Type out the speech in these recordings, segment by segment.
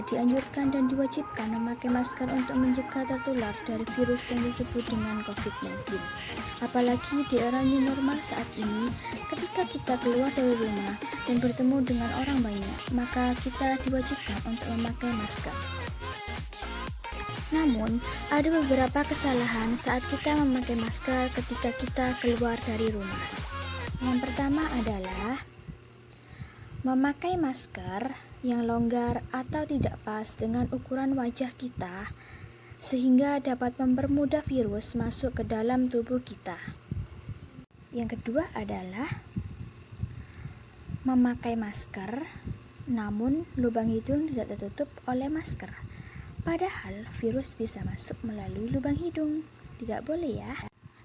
dianjurkan dan diwajibkan memakai masker untuk mencegah tertular dari virus yang disebut dengan COVID-19. Apalagi di era new normal saat ini, ketika kita keluar dari rumah dan bertemu dengan orang banyak, maka kita diwajibkan untuk memakai masker. Namun, ada beberapa kesalahan saat kita memakai masker ketika kita keluar dari rumah. Yang pertama adalah memakai masker yang longgar atau tidak pas dengan ukuran wajah kita, sehingga dapat mempermudah virus masuk ke dalam tubuh kita. Yang kedua adalah memakai masker, namun lubang hidung tidak tertutup oleh masker. Padahal virus bisa masuk melalui lubang hidung. Tidak boleh ya.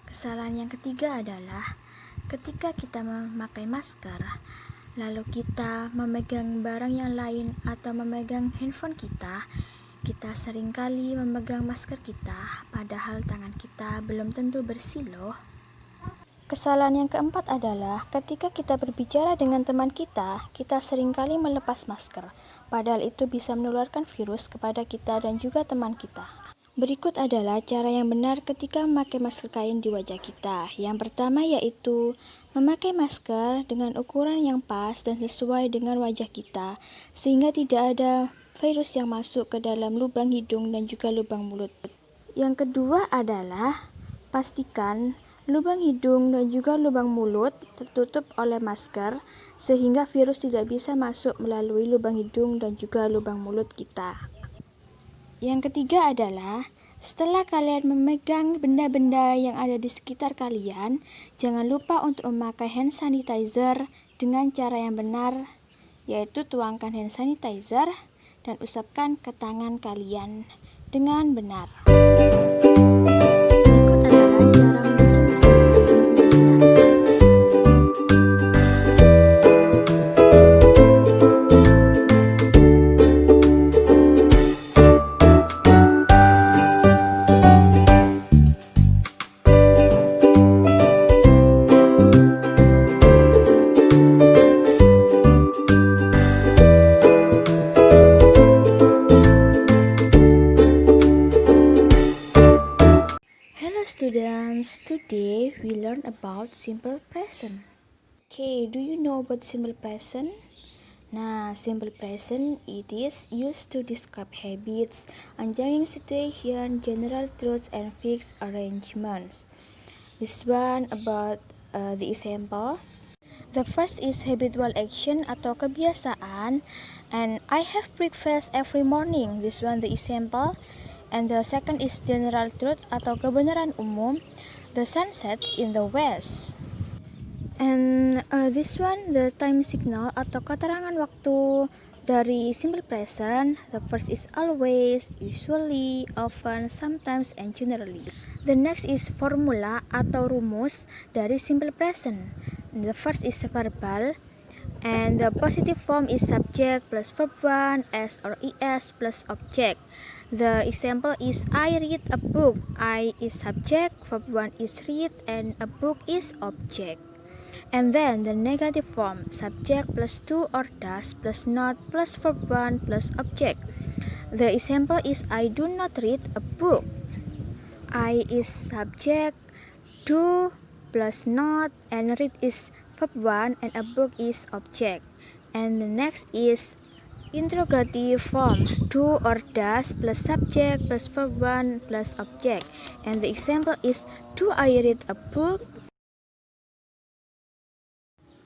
Kesalahan yang ketiga adalah ketika kita memakai masker, lalu kita memegang barang yang lain atau memegang handphone kita seringkali memegang masker kita, padahal tangan kita belum tentu bersih loh. Kesalahan yang keempat adalah ketika kita berbicara dengan teman kita seringkali melepas masker, padahal itu bisa menularkan virus kepada kita dan juga teman kita. Berikut adalah cara yang benar ketika memakai masker kain di wajah kita. Yang pertama yaitu memakai masker dengan ukuran yang pas dan sesuai dengan wajah kita, sehingga tidak ada virus yang masuk ke dalam lubang hidung dan juga lubang mulut. Yang kedua adalah pastikan lubang hidung dan juga lubang mulut tertutup oleh masker, sehingga virus tidak bisa masuk melalui lubang hidung dan juga lubang mulut kita. Yang ketiga adalah setelah kalian memegang benda-benda yang ada di sekitar kalian, jangan lupa untuk memakai hand sanitizer dengan cara yang benar, yaitu tuangkan hand sanitizer dan usapkan ke tangan kalian dengan benar. Berikut adalah cara mencuci masker kain dengan benar. Students, today we learn about simple present. Okay, do you know about simple present? Nah, simple present it is used to describe habits, ongoing situation, general truths, and fixed arrangements. This one about the example. The first is habitual action atau kebiasaan, and I have breakfast every morning. This one the example. And the second is general truth atau kebenaran umum. The sun sets in the west. And this one the time signal atau keterangan waktu dari simple present. The first is always, usually, often, sometimes, and generally. The next is formula atau rumus dari simple present. The first is verbal. And the positive form is subject plus verb 1, s or es plus object. The example is I read a book. I is subject, verb 1 is read, and a book is object. And then the negative form, subject plus do or does plus not plus verb 1 plus object. The example is I do not read a book. I is subject, do plus not, and read is verb 1, and a book is object. And the next is interrogative form, do or does plus subject plus verb 1 plus object. And the example is do I read a book?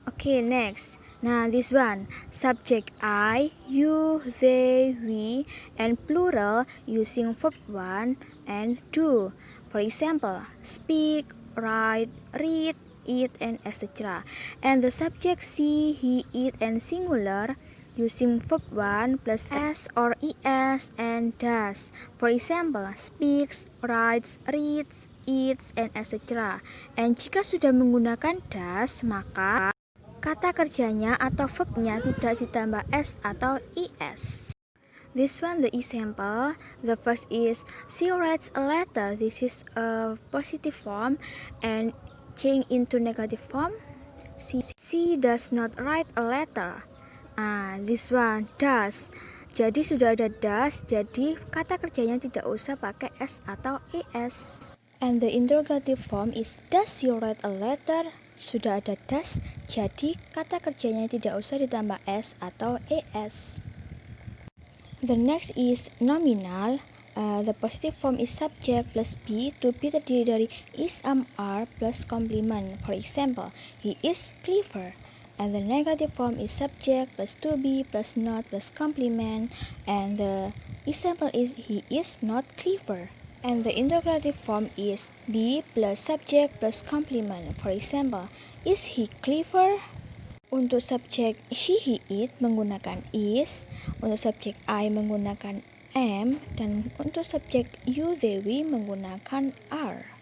Okay, next. Nah, this one, subject I, you, they, we, and plural using verb 1 and do. For example, speak, write, read, eat, and etc. And the subject she, he, it, and singular using verb 1 plus s or es and does. For example, speaks, writes, reads, eats, and etc. And jika sudah menggunakan does, maka kata kerjanya atau verbnya tidak ditambah s atau es. This one the example. The first is she writes a letter. This is a positive form and change into negative form. She does not write a letter. This one does. Jadi sudah ada does, jadi kata kerjanya tidak usah pakai s atau es. And the interrogative form is does you write a letter? Sudah ada does, jadi kata kerjanya tidak usah ditambah s atau es. The next is nominal. The positive form is subject plus be. To be terdiri dari is, are plus complement. For example, he is clever. And the negative form is subject plus to be plus not plus complement. And the example is he is not clever. And the interrogative form is be plus subject plus complement. For example, is he clever? Untuk subjek she, he, it menggunakan is, untuk subjek I menggunakan am, dan untuk subjek you, they, we menggunakan are.